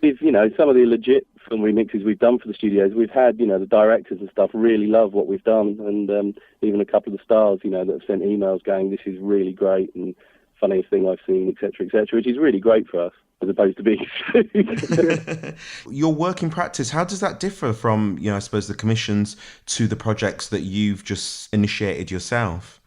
With, some of the legit film remixes we've done for the studios, we've had, the directors and stuff really love what we've done, and even a couple of the stars, that have sent emails going, this is really great, and funniest thing I've seen, etc., which is really great for us, as opposed to being sued. Your working practice, how does that differ from, I suppose, the commissions to the projects that you've just initiated yourself?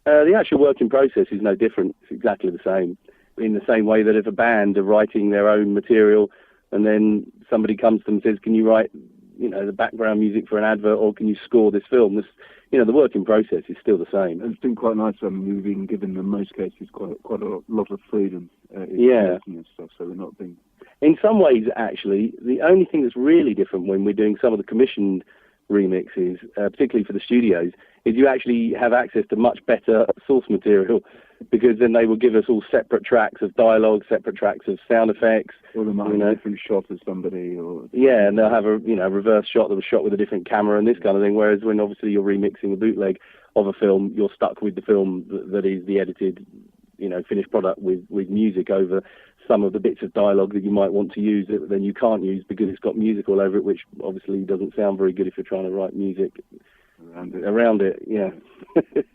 The actual working process is no different. It's exactly the same. In the same way that if a band are writing their own material and then somebody comes to them and says, can you write, the background music for an advert, or can you score this film? The working process is still the same. It's been quite nice we've been given, in most cases, quite a lot of freedom and stuff, so we're not being... In some ways, actually, the only thing that's really different when we're doing some of the commissioned remixes, particularly for the studios, is you actually have access to much better source material, because then they will give us all separate tracks of dialogue, separate tracks of sound effects. Or they might have a different shot of somebody. Yeah, and they'll have a reverse shot that was shot with a different camera and this kind of thing, whereas when obviously you're remixing a bootleg of a film, you're stuck with the film that is the edited, finished product with music over some of the bits of dialogue that you might want to use that then you can't use because it's got music all over it, which obviously doesn't sound very good if you're trying to write music around it. Yeah.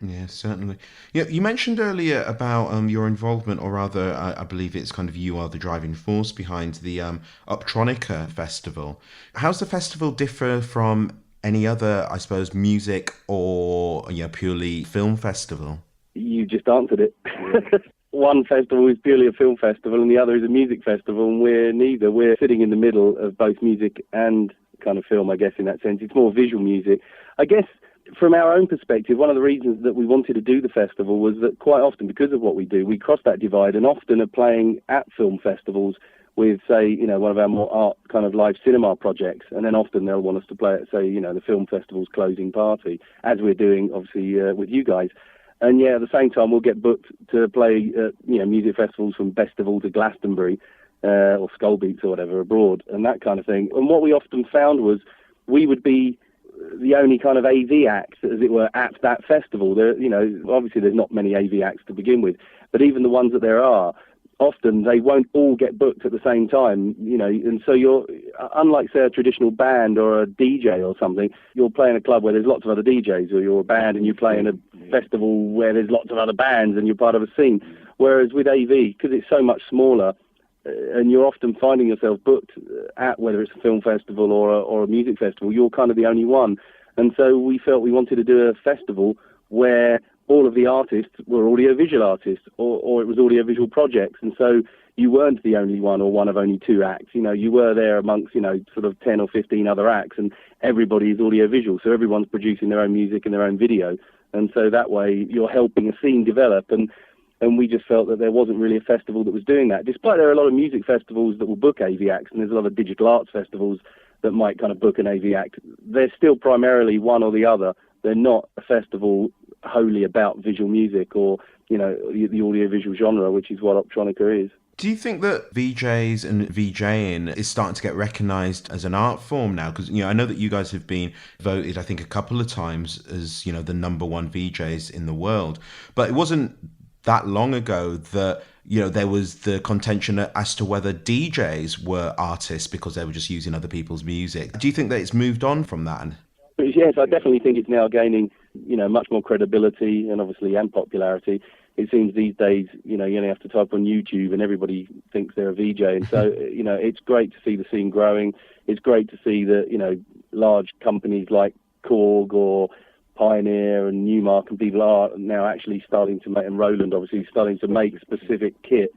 Yeah, certainly. Yeah, you mentioned earlier about your involvement, or rather, I believe it's kind of you are the driving force behind the Optronic Festival. How's the festival differ from any other, I suppose, music or purely film festival? You just answered it. One festival is purely a film festival and the other is a music festival, and we're neither. We're sitting in the middle of both music and kind of film, I guess, in that sense. It's more visual music. I guess from our own perspective, one of the reasons that we wanted to do the festival was that quite often, because of what we do, we cross that divide and often are playing at film festivals with, say, one of our more art kind of live cinema projects, and then often they'll want us to play at, say, the film festival's closing party, as we're doing, obviously, with you guys. And yeah, at the same time, we'll get booked to play music festivals from Festival to Glastonbury, or Skull Beats or whatever abroad, and that kind of thing. And what we often found was we would be the only kind of AV act, as it were, at that festival. There, obviously there's not many AV acts to begin with, but even the ones that there are, often they won't all get booked at the same time, and so you're, unlike, say, a traditional band or a DJ or something, you're playing a club where there's lots of other DJs, or you're a band and you play in a festival where there's lots of other bands and you're part of a scene. Whereas with AV, because it's so much smaller, and you're often finding yourself booked at, whether it's a film festival or a music festival, you're kind of the only one. And so we felt we wanted to do a festival where all of the artists were audiovisual artists, or it was audiovisual projects. And so you weren't the only one or one of only two acts. You were there amongst, sort of 10 or 15 other acts, and everybody is audiovisual. So everyone's producing their own music and their own video. And so that way you're helping a scene develop. And we just felt that there wasn't really a festival that was doing that. Despite there are a lot of music festivals that will book AV acts, and there's a lot of digital arts festivals that might kind of book an AV act, they're still primarily one or the other. They're not a festival wholly about visual music or, the audiovisual genre, which is what Optronica is. Do you think that VJs and VJing is starting to get recognised as an art form now? Because, I know that you guys have been voted, I think, a couple of times as, the number one VJs in the world. But it wasn't that long ago that, there was the contention as to whether DJs were artists because they were just using other people's music. Do you think that it's moved on from that? Yes, I definitely think it's now gaining, much more credibility and popularity. It seems these days, you only have to type on YouTube and everybody thinks they're a VJ. And so, it's great to see the scene growing. It's great to see that, large companies like Korg or Pioneer and Newmark and people are now actually starting to make, and Roland obviously starting to make specific kit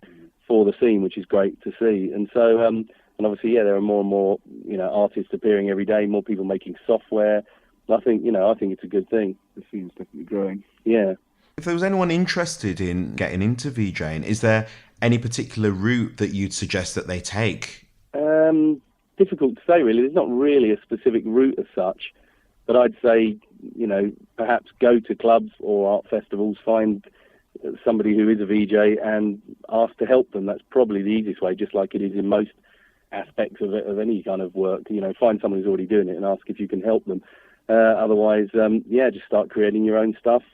for the scene, which is great to see. And so, and obviously, there are more and more, artists appearing every day, more people making software. I think it's a good thing. The scene's definitely growing. Yeah. If there was anyone interested in getting into VJing, is there any particular route that you'd suggest that they take? Difficult to say, really. There's not really a specific route as such, but I'd say, perhaps go to clubs or art festivals, find somebody who is a VJ and ask to help them. That's probably the easiest way, just like it is in most aspects of any kind of work. Find someone who's already doing it and ask if you can help them. Otherwise, just start creating your own stuff.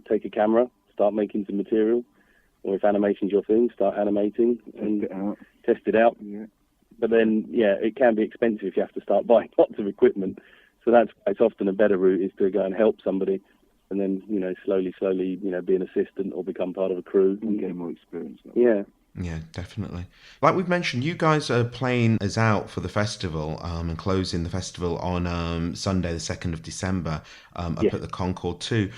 Take a camera, start making some material, or if animation's your thing, start animating and test it out. Yeah. But then, it can be expensive if you have to start buying lots of equipment. So it's often a better route is to go and help somebody, and then slowly, be an assistant or become part of a crew and gain more experience. Yeah, definitely. Like we've mentioned, you guys are playing us out for the festival and closing the festival on Sunday, the 2nd of December, up at the Concord 2.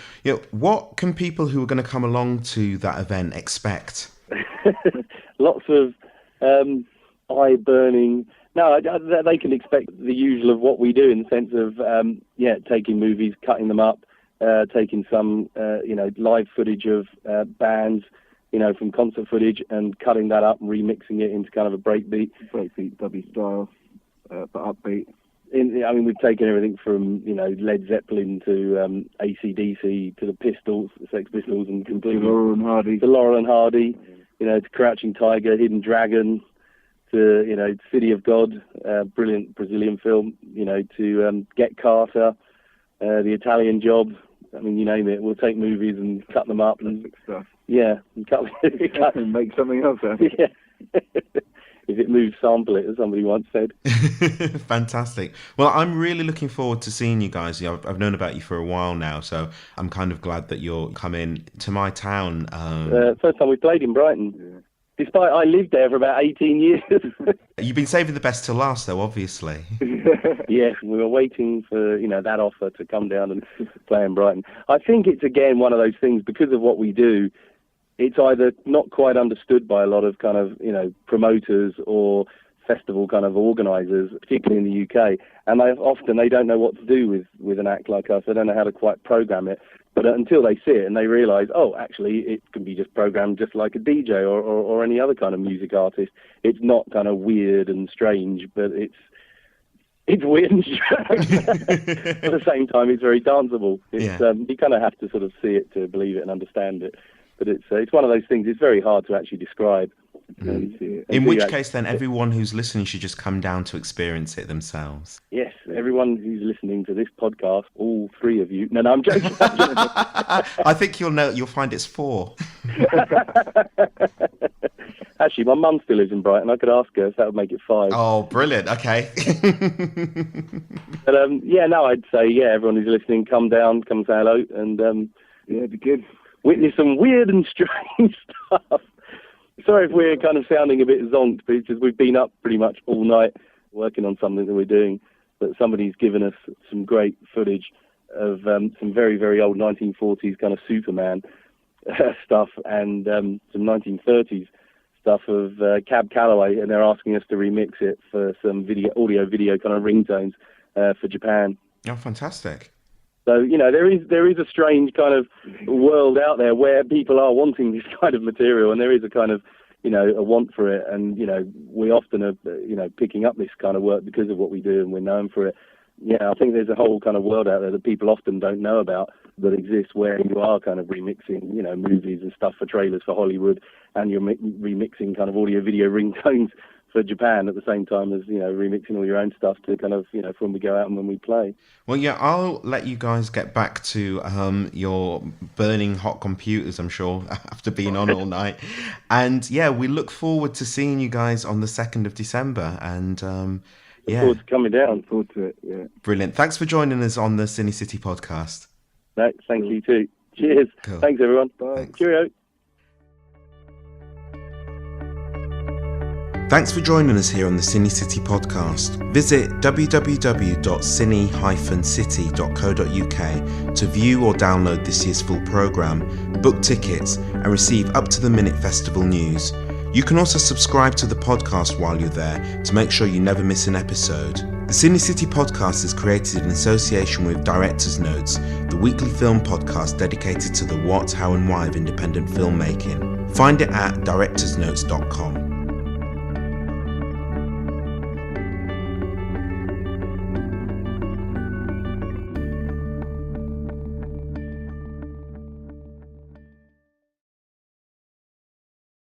What can people who are going to come along to that event expect? Lots of eye-burning... No, they can expect the usual of what we do in the sense of, taking movies, cutting them up, taking some, live footage of bands, from concert footage and cutting that up and remixing it into kind of a breakbeat, dubby style, but upbeat. We've taken everything from, Led Zeppelin to AC/DC to the Pistols, the Sex Pistols, and completely... To Laurel and Hardy, to Crouching Tiger, Hidden Dragon, to, City of God, brilliant Brazilian film, to Get Carter, The Italian Job. You name it. We'll take movies and cut them up and stuff. Yeah, and and make something else out of it. Yeah. If it moves, sample it, as somebody once said. Fantastic. Well, I'm really looking forward to seeing you guys. I've known about you for a while now, so I'm kind of glad that you're coming to my town. First time we played in Brighton. Yeah. Despite I lived there for about 18 years. You've been saving the best till last, though, obviously. Yes, we were waiting for, that offer to come down and play in Brighton. I think it's, again, one of those things, because of what we do, it's either not quite understood by a lot of kind of, promoters or festival kind of organisers, particularly in the UK, and they don't know what to do with an act like us. They don't know how to quite program it. But until they see it and they realise, actually, it can be just programmed just like a DJ or any other kind of music artist. It's not kind of weird and strange, but it's weird and strange. At the same time, it's very danceable. You kind of have to sort of see it to believe it and understand it. But it's one of those things. It's very hard to actually describe. In which case, then, everyone who's listening should just come down to experience it themselves. Yes, everyone who's listening to this podcast, all three of you. No, I'm joking. I think you'll find it's 4. Actually, my mum still lives in Brighton. I could ask her if that would make it 5. Oh, brilliant. Okay. But I'd say, everyone who's listening, come down, come say hello, and it'd be good. Witness some weird and strange stuff. Sorry if we're kind of sounding a bit zonked, but it's just we've been up pretty much all night working on something that we're doing. But somebody's given us some great footage of some very, very old 1940s kind of Superman stuff and some 1930s stuff of Cab Calloway, and they're asking us to remix it for some audio video kind of ringtones for Japan. Oh, fantastic. So, there is a strange kind of world out there where people are wanting this kind of material, and there is a kind of, a want for it. And, we often are, picking up this kind of work because of what we do, and we're known for it. Yeah, I think there's a whole kind of world out there that people often don't know about that exists, where you are kind of remixing, movies and stuff for trailers for Hollywood, and you're remixing kind of audio video ringtones for Japan at the same time as, remixing all your own stuff to kind of, for when we go out and when we play. Well, I'll let you guys get back to your burning hot computers, I'm sure, after being on all night. And, we look forward to seeing you guys on the 2nd of December. And, Look forward to coming down. Look forward to it, yeah. Brilliant. Thanks for joining us on the CineCity podcast. No, thank you too. Cheers. Cool. Thanks, everyone. Bye. Thanks. Cheerio. Thanks for joining us here on the CineCity podcast. Visit www.cine-city.co.uk to view or download this year's full programme, book tickets and receive up-to-the-minute festival news. You can also subscribe to the podcast while you're there to make sure you never miss an episode. The CineCity podcast is created in association with Director's Notes, the weekly film podcast dedicated to the what, how and why of independent filmmaking. Find it at directorsnotes.com.